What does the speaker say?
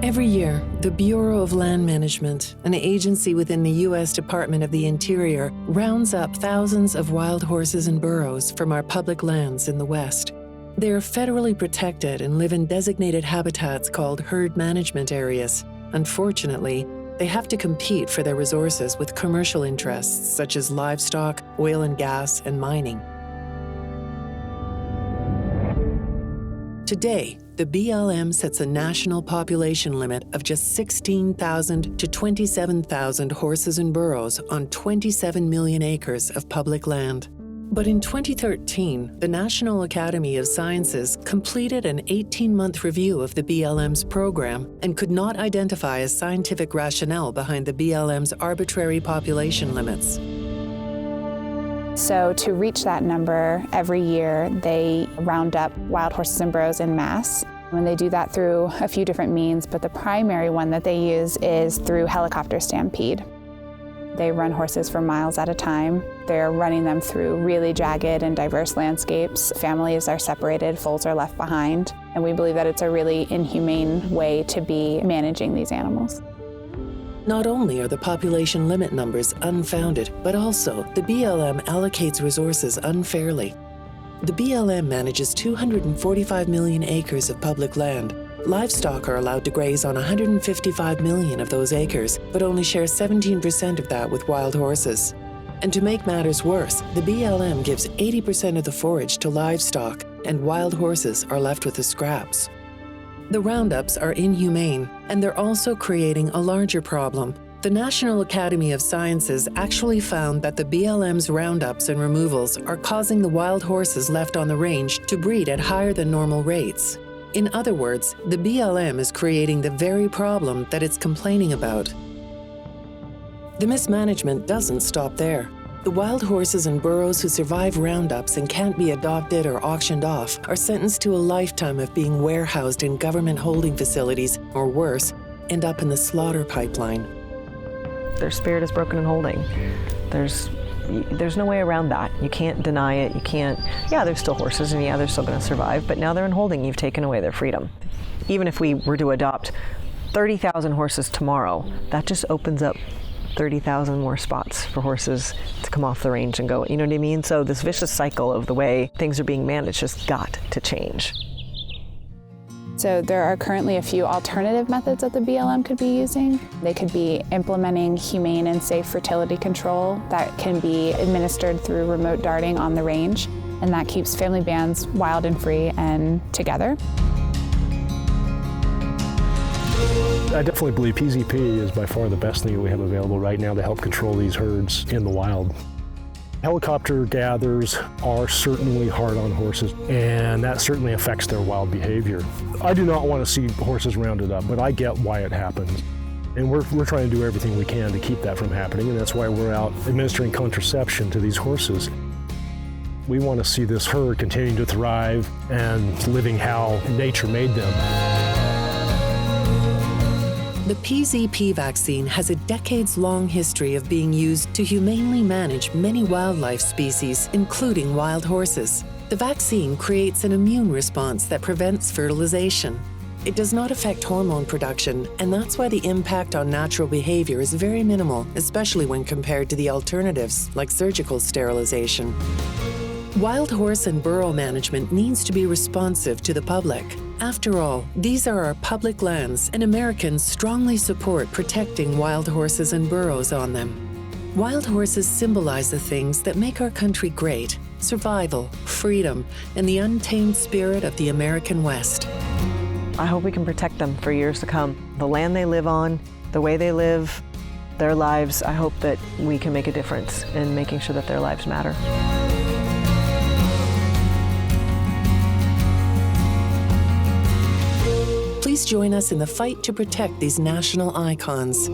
Every year, the Bureau of Land Management, an agency within the U.S. Department of the Interior, rounds up thousands of wild horses and burros from our public lands in the West. They are federally protected and live in designated habitats called herd management areas. Unfortunately, they have to compete for their resources with commercial interests such as livestock, oil and gas, and mining. Today, the BLM sets a national population limit of just 16,000 to 27,000 horses and burros on 27 million acres of public land. But in 2013, the National Academy of Sciences completed an 18-month review of the BLM's program and could not identify a scientific rationale behind the BLM's arbitrary population limits. So to reach that number, every year they round up wild horses and burros en masse. And they do that through a few different means, but the primary one that they use is through helicopter stampede. They run horses for miles at a time. They're running them through really jagged and diverse landscapes. Families are separated, foals are left behind, and we believe that it's a really inhumane way to be managing these animals. Not only are the population limit numbers unfounded, but also the BLM allocates resources unfairly. The BLM manages 245 million acres of public land. Livestock are allowed to graze on 155 million of those acres, but only share 17% of that with wild horses. And to make matters worse, the BLM gives 80% of the forage to livestock, and wild horses are left with the scraps. The roundups are inhumane, and they're also creating a larger problem. The National Academy of Sciences actually found that the BLM's roundups and removals are causing the wild horses left on the range to breed at higher than normal rates. In other words, the BLM is creating the very problem that it's complaining about. The mismanagement doesn't stop there. The wild horses and burros who survive roundups and can't be adopted or auctioned off are sentenced to a lifetime of being warehoused in government holding facilities, or worse, end up in the slaughter pipeline. Their spirit is broken in holding. There's no way around that. You can't deny it. You can't, yeah, they're still horses and yeah, they're still going to survive, but now they're in holding. You've taken away their freedom. Even if we were to adopt 30,000 horses tomorrow, that just opens up 30,000 more spots for horses to come off the range and go, you know what I mean? So this vicious cycle of the way things are being managed has got to change. So there are currently a few alternative methods that the BLM could be using. They could be implementing humane and safe fertility control that can be administered through remote darting on the range, and that keeps family bands wild and free and together. I definitely believe PZP is by far the best thing that we have available right now to help control these herds in the wild. Helicopter gathers are certainly hard on horses, and that certainly affects their wild behavior. I do not want to see horses rounded up, but I get why it happens. And we're trying to do everything we can to keep that from happening, and that's why we're out administering contraception to these horses. We want to see this herd continuing to thrive and living how nature made them. The PZP vaccine has a decades-long history of being used to humanely manage many wildlife species, including wild horses. The vaccine creates an immune response that prevents fertilization. It does not affect hormone production, and that's why the impact on natural behavior is very minimal, especially when compared to the alternatives, like surgical sterilization. Wild horse and burro management needs to be responsive to the public. After all, these are our public lands, and Americans strongly support protecting wild horses and burros on them. Wild horses symbolize the things that make our country great: survival, freedom, and the untamed spirit of the American West. I hope we can protect them for years to come. The land they live on, the way they live, their lives, I hope that we can make a difference in making sure that their lives matter. Please join us in the fight to protect these national icons.